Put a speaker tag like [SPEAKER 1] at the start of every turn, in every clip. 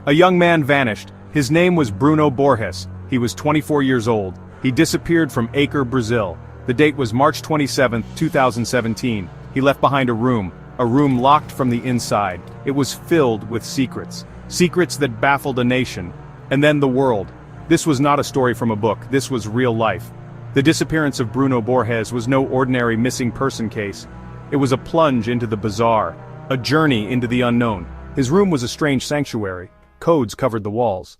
[SPEAKER 1] A young man vanished. His name was Bruno Borges. He was 24 years old. He disappeared from Acre, Brazil. The date was March 27, 2017. He left behind a room locked from the inside. It was filled with secrets. Secrets that baffled a nation. And then the world. This was not a story from a book, this was real life. The disappearance of Bruno Borges was no ordinary missing person case. It was a plunge into the bizarre, a journey into the unknown. His room was a strange sanctuary. Codes covered the walls.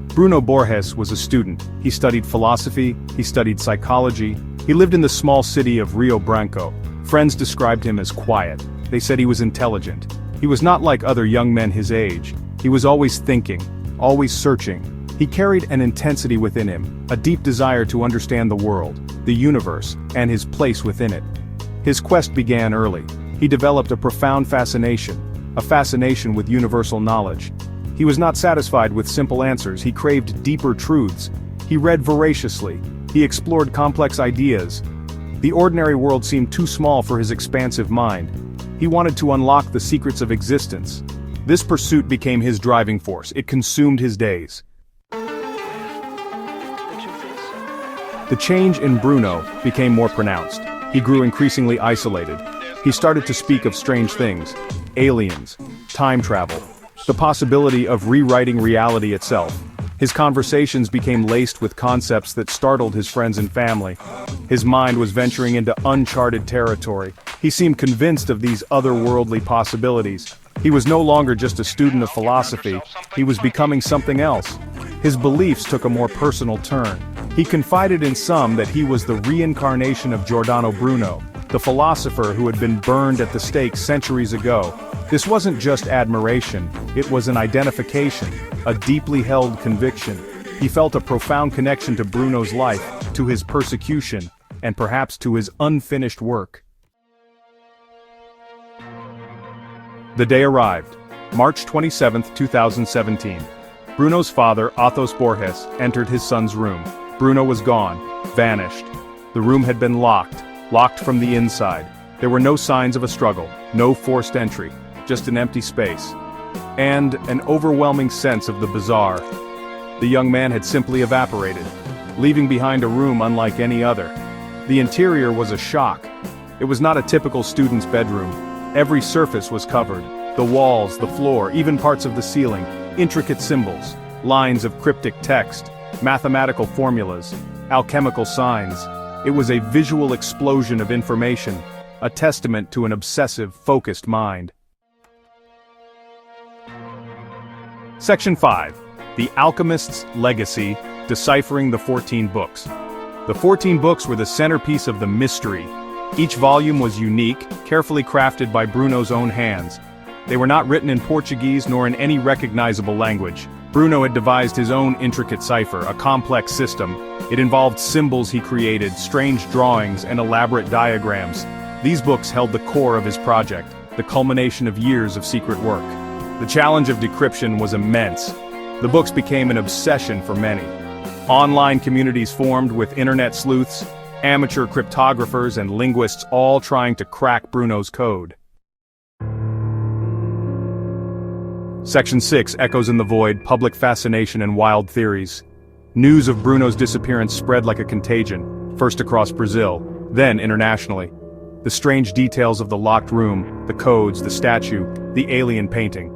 [SPEAKER 1] Bruno Borges was a student. He studied philosophy, he studied psychology. He lived in the small city of Rio Branco. Friends described him as quiet. They said he was intelligent. He was not like other young men his age. He was always thinking, always searching. He carried an intensity within him, a deep desire to understand the world, the universe, and his place within it. His quest began early. He developed a profound fascination with universal knowledge. He was not satisfied with simple answers, he craved deeper truths. He read voraciously. He explored complex ideas. The ordinary world seemed too small for his expansive mind. He wanted to unlock the secrets of existence. This pursuit became his driving force. It consumed his days. The change in Bruno became more pronounced. He grew increasingly isolated. He started to speak of strange things, aliens, time travel, the possibility of rewriting reality itself. His conversations became laced with concepts that startled his friends and family. His mind was venturing into uncharted territory. He seemed convinced of these otherworldly possibilities. He was no longer just a student of philosophy, he was becoming something else. His beliefs took a more personal turn. He confided in some that he was the reincarnation of Giordano Bruno, the philosopher who had been burned at the stake centuries ago. This wasn't just admiration, it was an identification, a deeply held conviction. He felt a profound connection to Bruno's life, to his persecution, and perhaps to his unfinished work. The day arrived, March 27, 2017. Bruno's father, Athos Borges, entered his son's room. Bruno was gone, vanished. The room had been locked from the inside. There were no signs of a struggle, no forced entry, just an empty space. And an overwhelming sense of the bizarre. The young man had simply evaporated, leaving behind a room unlike any other. The interior was a shock. It was not a typical student's bedroom. Every surface was covered, the walls, the floor, even parts of the ceiling, intricate symbols, lines of cryptic text, mathematical formulas, alchemical signs. It was a visual explosion of information, a testament to an obsessive, focused mind. Section 5. The Alchemist's Legacy, Deciphering the 14 Books. The 14 books were the centerpiece of the mystery. Each volume was unique, carefully crafted by Bruno's own hands. They were not written in Portuguese nor in any recognizable language. Bruno had devised his own intricate cipher, a complex system. It involved symbols he created, strange drawings, and elaborate diagrams. These books held the core of his project, the culmination of years of secret work. The challenge of decryption was immense. The books became an obsession for many. Online communities formed with internet sleuths, amateur cryptographers, and linguists all trying to crack Bruno's code. Section 6 echoes in the void, public fascination and wild theories. News of Bruno's disappearance spread like a contagion, first across Brazil, then internationally. The strange details of the locked room, the codes, the statue, the alien painting.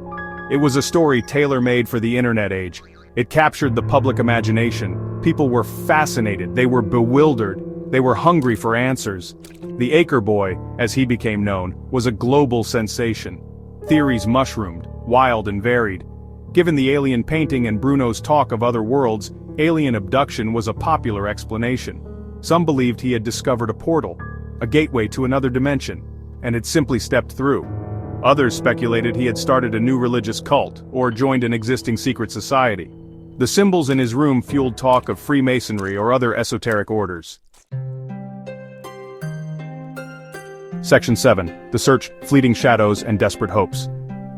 [SPEAKER 1] It was a story tailor-made for the internet age. It captured the public imagination. People were fascinated, they were bewildered, they were hungry for answers. The Acre Boy, as he became known, was a global sensation. Theories mushroomed, wild and varied. Given the alien painting and Bruno's talk of other worlds, alien abduction was a popular explanation. Some believed he had discovered a portal, a gateway to another dimension, and had simply stepped through. Others speculated he had started a new religious cult, or joined an existing secret society. The symbols in his room fueled talk of Freemasonry or other esoteric orders. Section 7. The Search, Fleeting Shadows, and Desperate Hopes.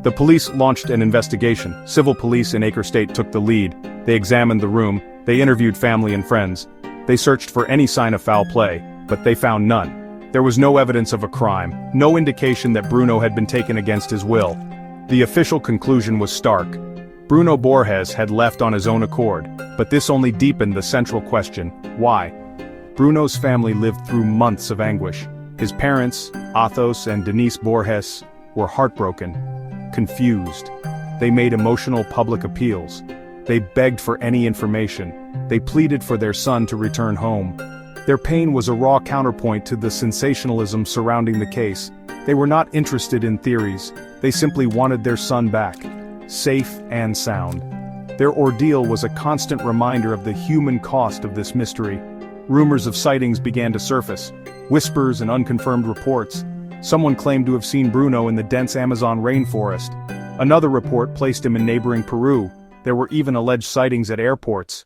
[SPEAKER 1] The police launched an investigation. Civil police in Acre State took the lead. They examined the room, they interviewed family and friends. They searched for any sign of foul play, but they found none. There was no evidence of a crime, no indication that Bruno had been taken against his will. The official conclusion was stark. Bruno Borges had left on his own accord, but this only deepened the central question: why? Bruno's family lived through months of anguish. His parents, Athos and Denise Borges, were heartbroken, confused. They made emotional public appeals. They begged for any information. They pleaded for their son to return home. Their pain was a raw counterpoint to the sensationalism surrounding the case. They were not interested in theories. They simply wanted their son back, safe and sound. Their ordeal was a constant reminder of the human cost of this mystery. Rumors of sightings began to surface, whispers and unconfirmed reports. Someone claimed to have seen Bruno in the dense Amazon rainforest. Another report placed him in neighboring Peru. There were even alleged sightings at airports.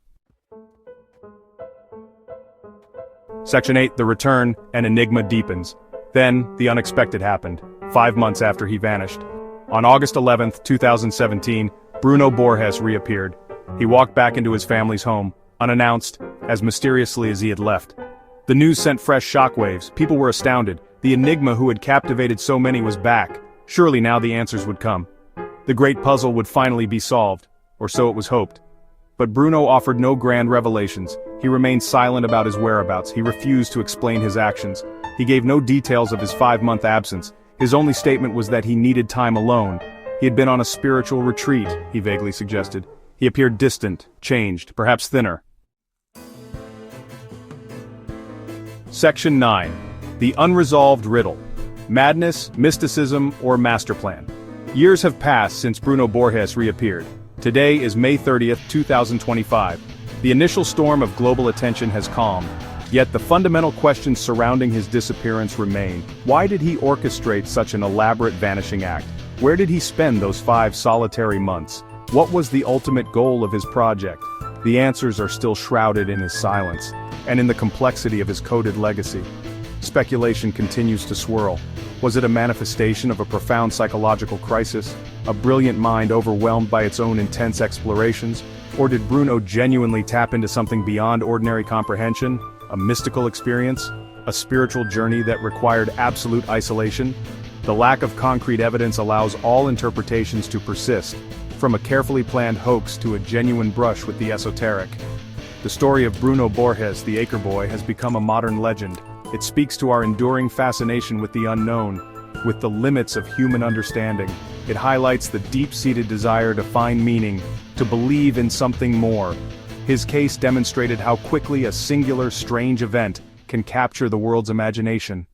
[SPEAKER 1] Section 8, The Return, and Enigma Deepens. Then, the unexpected happened, 5 months after he vanished. On August 11, 2017, Bruno Borges reappeared. He walked back into his family's home, unannounced, as mysteriously as he had left. The news sent fresh shockwaves. People were astounded. The enigma who had captivated so many was back. Surely now the answers would come. The great puzzle would finally be solved, or so it was hoped. But Bruno offered no grand revelations. He remained silent about his whereabouts. He refused to explain his actions. He gave no details of his 5-month absence. His only statement was that he needed time alone. He had been on a spiritual retreat, he vaguely suggested. He appeared distant, changed, perhaps thinner. Section 9. The Unresolved Riddle. Madness, Mysticism, or Masterplan. Years have passed since Bruno Borges reappeared. Today is May 30th, 2025. The initial storm of global attention has calmed, yet the fundamental questions surrounding his disappearance remain. Why did he orchestrate such an elaborate vanishing act? Where did he spend those 5 solitary months? What was the ultimate goal of his project? The answers are still shrouded in his silence, and in the complexity of his coded legacy. Speculation continues to swirl. Was it a manifestation of a profound psychological crisis? A brilliant mind overwhelmed by its own intense explorations? Or did Bruno genuinely tap into something beyond ordinary comprehension? A mystical experience? A spiritual journey that required absolute isolation? The lack of concrete evidence allows all interpretations to persist, from a carefully planned hoax to a genuine brush with the esoteric. The story of Bruno Borges, the Acre Boy, has become a modern legend. It speaks to our enduring fascination with the unknown, with the limits of human understanding. It highlights the deep-seated desire to find meaning, to believe in something more. His case demonstrated how quickly a singular, strange event can capture the world's imagination.